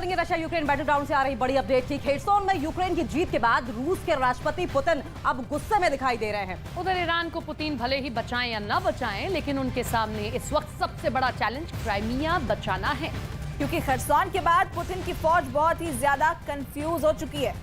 करेंगे Russia Ukraine battle ground से आ रही बड़ी अपडेट की। खेरसोन में यूक्रेन की जीत के बाद रूस के राष्ट्रपति पुतिन अब गुस्से में दिखाई दे रहे हैं। उधर ईरान को पुतिन भले ही बचाएं या ना बचाएं, लेकिन उनके सामने इस वक्त सबसे बड़ा चैलेंज क्राइमिया बचाना है, क्योंकि खेरसोन के बाद पुतिन की फौज बहुत ही ज्यादा कंफ्यूज हो चुकी है।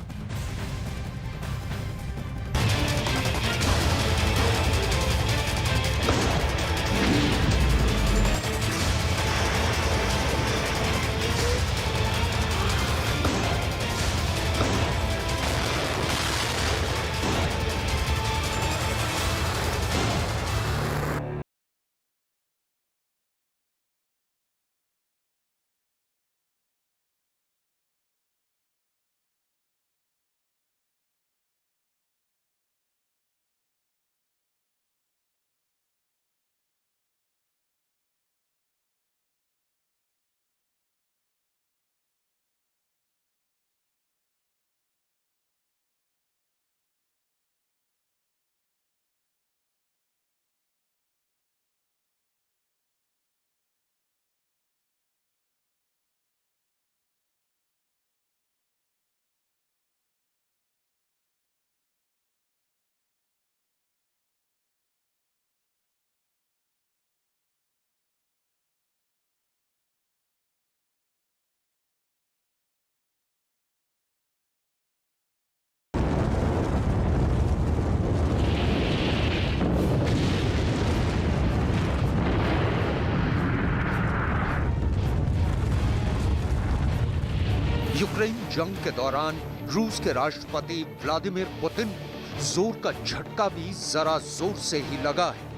यूक्रेन जंग के दौरान रूस के राष्ट्रपति व्लादिमीर पुतिन को जोर का झटका भी जरा जोर से ही लगा है।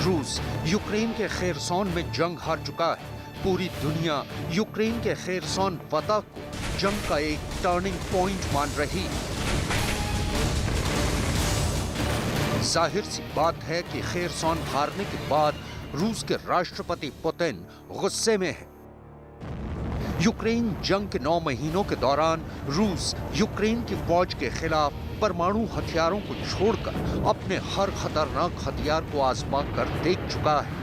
रूस यूक्रेन के खेरसोन में जंग हार चुका है। पूरी दुनिया यूक्रेन के खेरसोन फतह को जंग का एक टर्निंग पॉइंट मान रही। जाहिर सी बात है कि खेरसोन हारने के बाद रूस के राष्ट्रपति पुतिन गुस्से में है। यूक्रेन जंग के 9 महीनों के दौरान रूस यूक्रेन की फौज के खिलाफ परमाणु हथियारों को छोड़कर अपने हर खतरनाक हथियार को आजमा कर देख चुका है।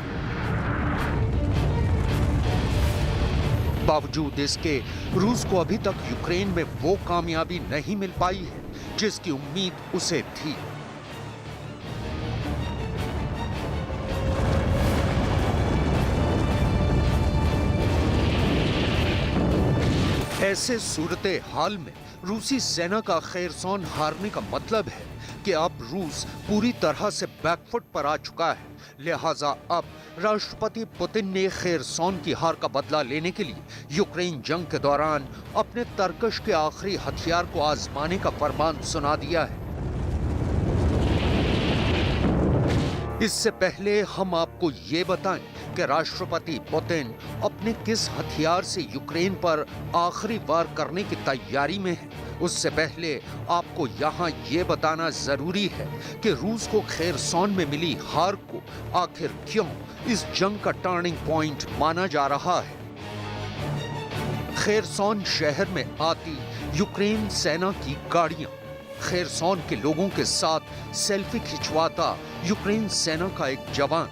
बावजूद इसके रूस को अभी तक यूक्रेन में वो कामयाबी नहीं मिल पाई है जिसकी उम्मीद उसे थी। ऐसे सूरते हाल में रूसी सेना का खेरसोन हारने का मतलब है कि अब रूस पूरी तरह से बैकफुट पर आ चुका है। लिहाजा अब राष्ट्रपति पुतिन ने खेरसोन की हार का बदला लेने के लिए यूक्रेन जंग के दौरान अपने तरकश के आखिरी हथियार को आजमाने का फरमान सुना दिया है। इससे पहले हम आपको ये बताएं कि राष्ट्रपति पुतिन अपने किस हथियार से यूक्रेन पर आखिरी वार करने की तैयारी में है। उससे पहले आपको यहाँ ये बताना जरूरी है कि रूस को खेरसोन में मिली हार को आखिर क्यों इस जंग का टर्निंग पॉइंट माना जा रहा है। खेरसोन शहर में आती यूक्रेन सेना की गाड़ियां, खेरसोन के लोगों के साथ सेल्फी खिंचवाता यूक्रेन सेना का एक जवान,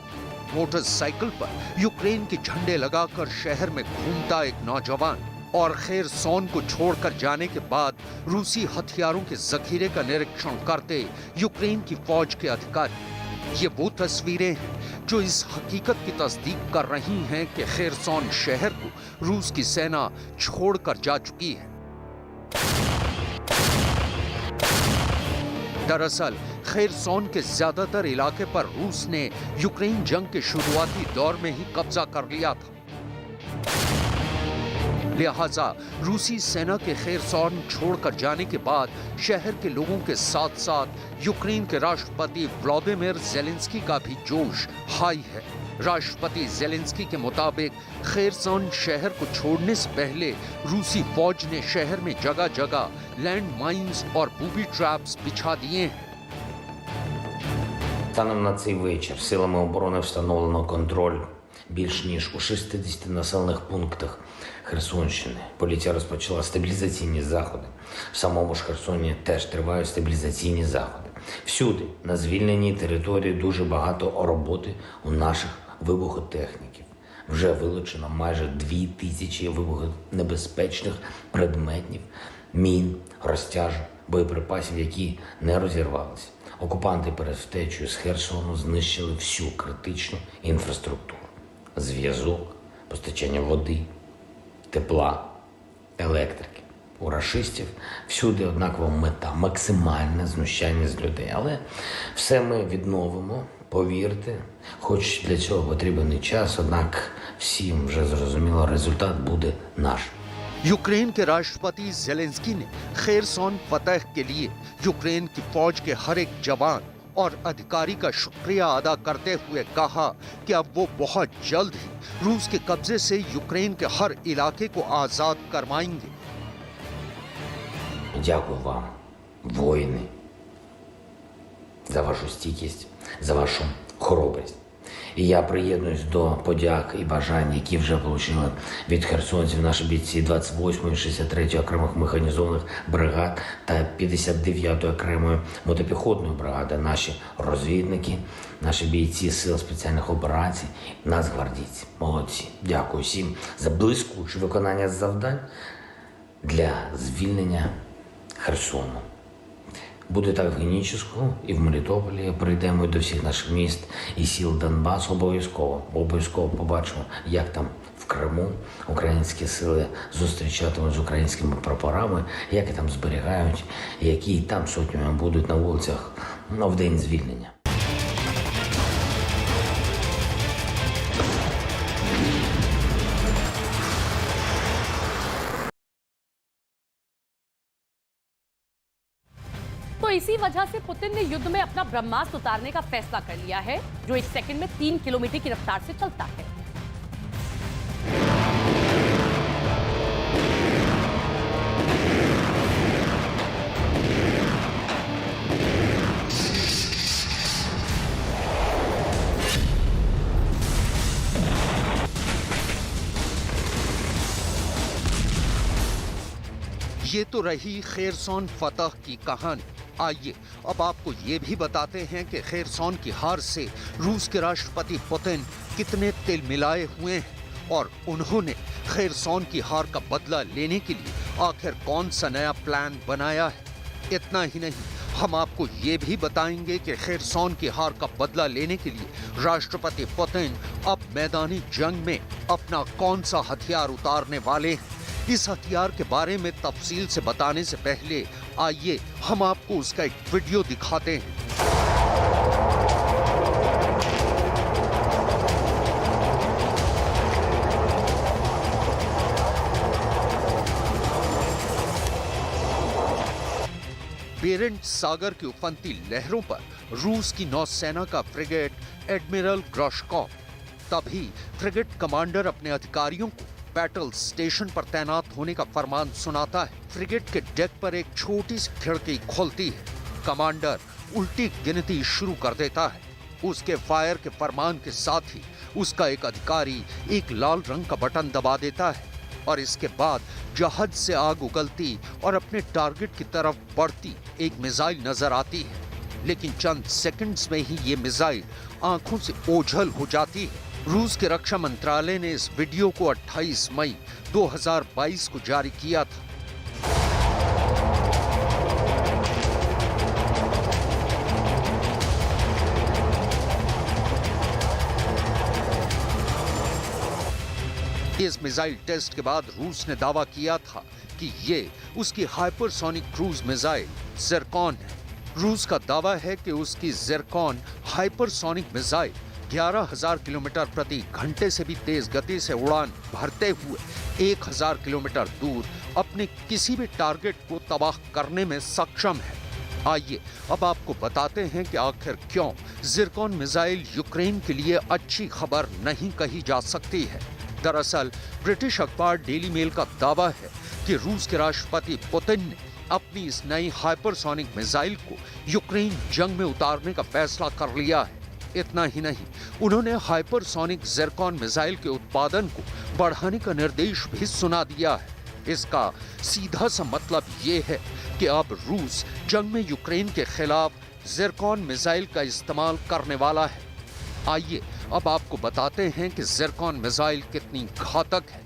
मोटरसाइकिल पर यूक्रेन के झंडे लगाकर शहर में घूमता एक नौजवान और खेरसोन को छोड़कर जाने के बाद रूसी हथियारों के जखीरे का निरीक्षण करते यूक्रेन की फौज के अधिकारी। ये वो तस्वीरें हैं जो इस हकीकत की तस्दीक कर रही हैं कि खेरसोन शहर को रूस की सेना छोड़कर जा चुकी है। दरअसल खेरसोन के ज्यादातर इलाके पर रूस ने यूक्रेन जंग के शुरुआती दौर में ही कब्जा कर लिया था। लिहाजा रूसी सेना के खेरसोन छोड़कर जाने के बाद शहर के लोगों के साथ साथ यूक्रेन के राष्ट्रपति व्लादिमीर ज़ेलेंस्की का भी जोश हाई है। राष्ट्रपति ज़ेलेंस्की के मुताबिक खेरसोन शहर को छोड़ने से पहले रूसी फौज ने शहर में जगह जगह लैंड माइन्स और बूबी ट्रैप्स बिछा दिए हैं। Станом на цей вечір силами оборони встановлено контроль більш ніж у 60 населених пунктах Херсонщини. Поліція розпочала стабілізаційні заходи. В самому ж Херсоні теж тривають стабілізаційні заходи. Всюди, на звільненій території, дуже багато роботи у наших вибухотехніків. Вже вилучено майже 2000 вибухонебезпечних предметів, мін, розтяжок, боєприпасів, які не розірвалися. Окупанти перед втечею з Херсону знищили всю критичну інфраструктуру. Зв'язок, постачання води, тепла, електрики. У рашистів всюди однакова мета – максимальне знущання з людей. Але все ми відновимо, повірте, хоч для цього потрібен і час, однак всім вже зрозуміло, результат буде наш. यूक्रेन के राष्ट्रपति जेलेंस्की ने खेरसॉन फतह के लिए यूक्रेन की फौज के हर एक जवान और अधिकारी का शुक्रिया अदा करते हुए कहा कि अब वो बहुत जल्द ही रूस के कब्जे से यूक्रेन के हर इलाके को आजाद करवाएंगे। Дякую вам, воїни, за вашу стійкість, за вашу хоробрість. І я приєднуюсь до подяк і бажань, які вже отримали від херсонців наші бійці 28-ї, 63-ї окремих механізованих бригад та 59-ї окремої мотопіхотної бригади, наші розвідники, наші бійці Сил спеціальних операцій, нацгвардійці. Молодці. Дякую всім за блискуче виконання завдань для звільнення Херсону. Буде так в Генічеську і в Мелітополі. Прийдемо і до всіх наших міст і сіл Донбасу обов'язково побачимо, як там в Криму українські сили зустрічатимуть з українськими прапорами, як і там зберігають, які там сотнями будуть на вулицях в день звільнення. तो इसी वजह से पुतिन ने युद्ध में अपना ब्रह्मास्त्र उतारने का फैसला कर लिया है, जो एक सेकंड में 3 किलोमीटर की रफ्तार से चलता है। ये तो रही खेरसॉन फतह की कहानी। आइए अब आपको ये भी बताते हैं कि खेरसॉन की हार से रूस के राष्ट्रपति पुतिन कितने तिल मिलाए हुए हैं और उन्होंने खेरसॉन की हार का बदला लेने के लिए आखिर कौन सा नया प्लान बनाया है। इतना ही नहीं, हम आपको ये भी बताएंगे कि खेरसॉन की हार का बदला लेने के लिए राष्ट्रपति पुतिन अब मैदानी जंग में अपना कौन सा हथियार उतारने वाले हैं। इस हथियार के बारे में तफसील से बताने से पहले आइए हम आपको उसका एक वीडियो दिखाते हैं। बेरेंट सागर की उफनती लहरों पर रूस की नौसेना का फ्रिगेट एडमिरल ग्रोशकॉव। तभी फ्रिगेट कमांडर अपने अधिकारियों को बैटल स्टेशन पर तैनात होने का फरमान सुनाता है। फ्रिगेट के डेक पर एक छोटी सी खिड़की खुलती है। कमांडर उल्टी गिनती शुरू कर देता है। उसके फायर के फरमान के साथ ही उसका एक अधिकारी एक लाल रंग का बटन दबा देता है और इसके बाद जहाज से आग उगलती और अपने टारगेट की तरफ बढ़ती एक मिसाइल नजर आती है। लेकिन चंद सेकंड्स में ही ये मिसाइल आंखों से ओझल हो जाती है। रूस के रक्षा मंत्रालय ने इस वीडियो को 28 मई 2022 को जारी किया था। इस मिसाइल टेस्ट के बाद रूस ने दावा किया था कि ये उसकी हाइपरसोनिक क्रूज मिसाइल ज़िरकॉन है। रूस का दावा है कि उसकी ज़िरकॉन हाइपरसोनिक मिसाइल 11,000 किलोमीटर प्रति घंटे से भी तेज गति से उड़ान भरते हुए 1,000 किलोमीटर दूर अपने किसी भी टारगेट को तबाह करने में सक्षम है। आइए अब आपको बताते हैं कि आखिर क्यों ज़िरकॉन मिसाइल यूक्रेन के लिए अच्छी खबर नहीं कही जा सकती है। दरअसल ब्रिटिश अखबार डेली मेल का दावा है कि रूस के राष्ट्रपति पुतिन ने अपनी इस नई हाइपरसोनिक मिसाइल को यूक्रेन जंग में उतारने का फैसला कर लिया है। इतना ही नहीं, उन्होंने हाइपरसोनिक ज़िरकॉन मिसाइल के उत्पादन को बढ़ाने का निर्देश भी सुना दिया है। इसका सीधा सा मतलब ये है कि अब रूस जंग में यूक्रेन के खिलाफ ज़िरकॉन मिसाइल का इस्तेमाल करने वाला है। आइए अब आपको बताते हैं कि ज़िरकॉन मिसाइल कितनी घातक है।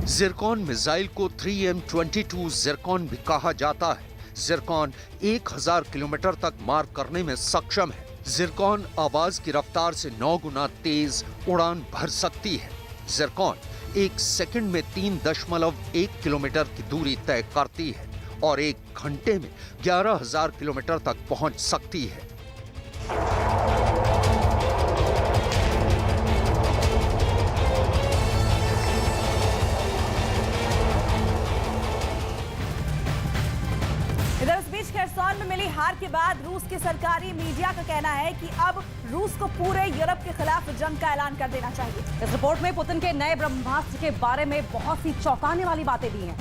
ज़िरकॉन मिसाइल को 3M22 ज़िरकॉन भी कहा जाता है। ज़िरकॉन 1000 किलोमीटर तक मार करने में सक्षम है। ज़िरकॉन आवाज की रफ्तार से 9 गुना तेज उड़ान भर सकती है। ज़िरकॉन 1 सेकंड में 3.1 किलोमीटर की दूरी तय करती है और 1 घंटे में 11,000 किलोमीटर तक पहुंच सकती है। इधर इस बीच खेरसौन में मिली हार के बाद रूस की सरकारी मीडिया का कहना है कि अब रूस को पूरे यूरोप के खिलाफ जंग का ऐलान कर देना चाहिए। इस रिपोर्ट में पुतिन के नए ब्रह्मास्त्र के बारे में बहुत सी चौंकाने वाली बातें भी हैं।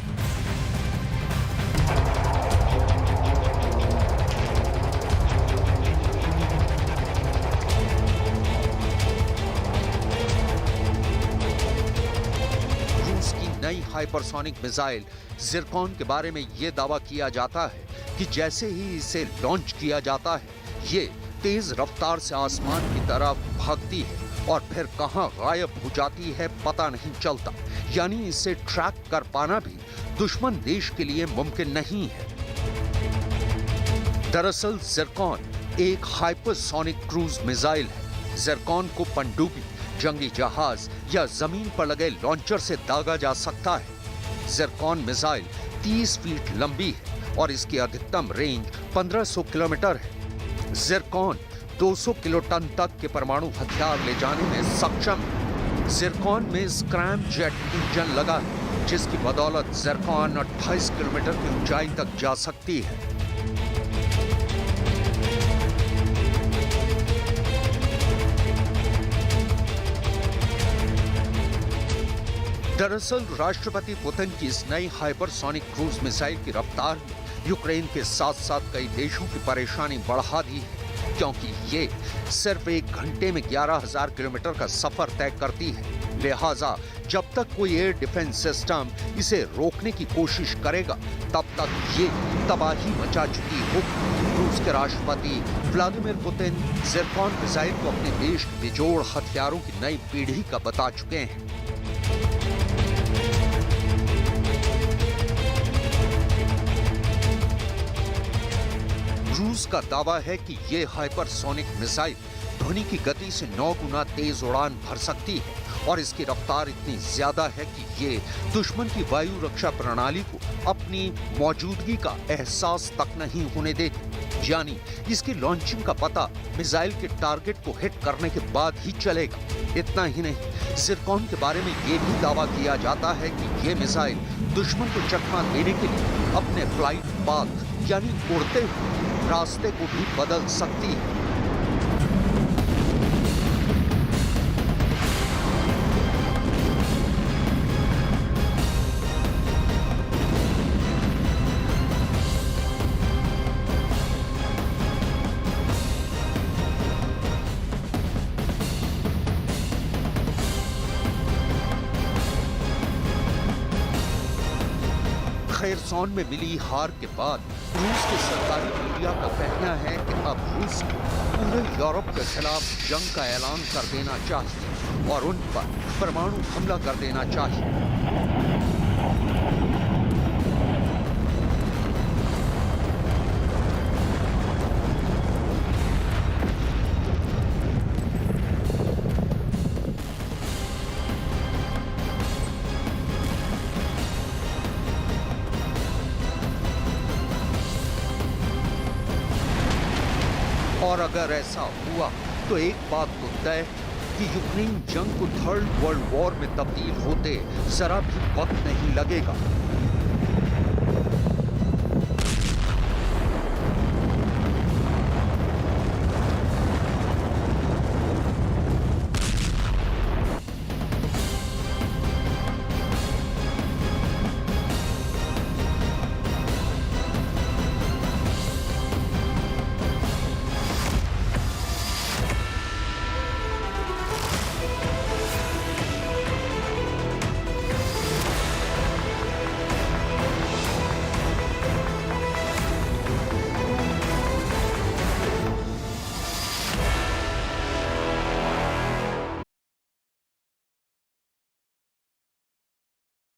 रूस की नई हाइपरसोनिक मिसाइल ज़िरकॉन के बारे में यह दावा किया जाता है कि जैसे ही इसे लॉन्च किया जाता है, ये तेज रफ्तार से आसमान की तरफ भागती है और फिर कहां गायब हो जाती है पता नहीं चलता। यानी इसे ट्रैक कर पाना भी दुश्मन देश के लिए मुमकिन नहीं है। दरअसल ज़िरकॉन एक हाइपरसोनिक क्रूज मिसाइल है। ज़िरकॉन को पनडुब्बी, जंगी जहाज या जमीन पर लगे लॉन्चर से दागा जा सकता है। ज़िरकॉन मिसाइल 30 फीट लंबी है और इसकी अधिकतम रेंज 1500 किलोमीटर है। ज़िरकॉन 200 किलोटन तक के परमाणु हथियार ले जाने में सक्षम है। ज़िरकॉन में स्क्रैम जेट इंजन लगा है, जिसकी बदौलत ज़िरकॉन 28 किलोमीटर की ऊंचाई तक जा सकती है। दरअसल राष्ट्रपति पुतिन की इस नई हाइपरसोनिक क्रूज मिसाइल की रफ्तार ने यूक्रेन के साथ साथ कई देशों की परेशानी बढ़ा दी है, क्योंकि ये सिर्फ 1 घंटे में 11,000 किलोमीटर का सफर तय करती है। लिहाजा जब तक कोई एयर डिफेंस सिस्टम इसे रोकने की कोशिश करेगा, तब तक ये तबाही मचा चुकी होगी। रूस के राष्ट्रपति व्लादिमीर पुतिन ज़िरकॉन मिसाइल को अपने देश के बेजोड़ हथियारों की नई पीढ़ी का बता चुके हैं। रूस का दावा है कि ये हाइपरसोनिक मिसाइल ध्वनि की गति से 9 गुना तेज उड़ान भर सकती है और इसकी रफ्तार इतनी ज्यादा है कि ये दुश्मन की वायु रक्षा प्रणाली को अपनी मौजूदगी का एहसास तक नहीं होने देती। यानी इसकी लॉन्चिंग का पता मिसाइल के टारगेट को हिट करने के बाद ही चलेगा। इतना ही नहीं, ज़िरकॉन के बारे में ये भी दावा किया जाता है कि ये मिसाइल दुश्मन को चकमा देने के लिए अपने फ्लाइट पाथ यानी उड़ते हुए रास्ते को भी बदल सकती है। खेरसौन में मिली हार के बाद रूस के सरकारी मीडिया का कहना है कि अब रूस को पूरे यूरोप के खिलाफ जंग का ऐलान कर देना चाहिए और उन पर परमाणु हमला कर देना चाहिए। और अगर ऐसा हुआ तो एक बात तो तय कि यूक्रेन जंग को 3rd वर्ल्ड वॉर में तब्दील होते जरा भी वक्त नहीं लगेगा।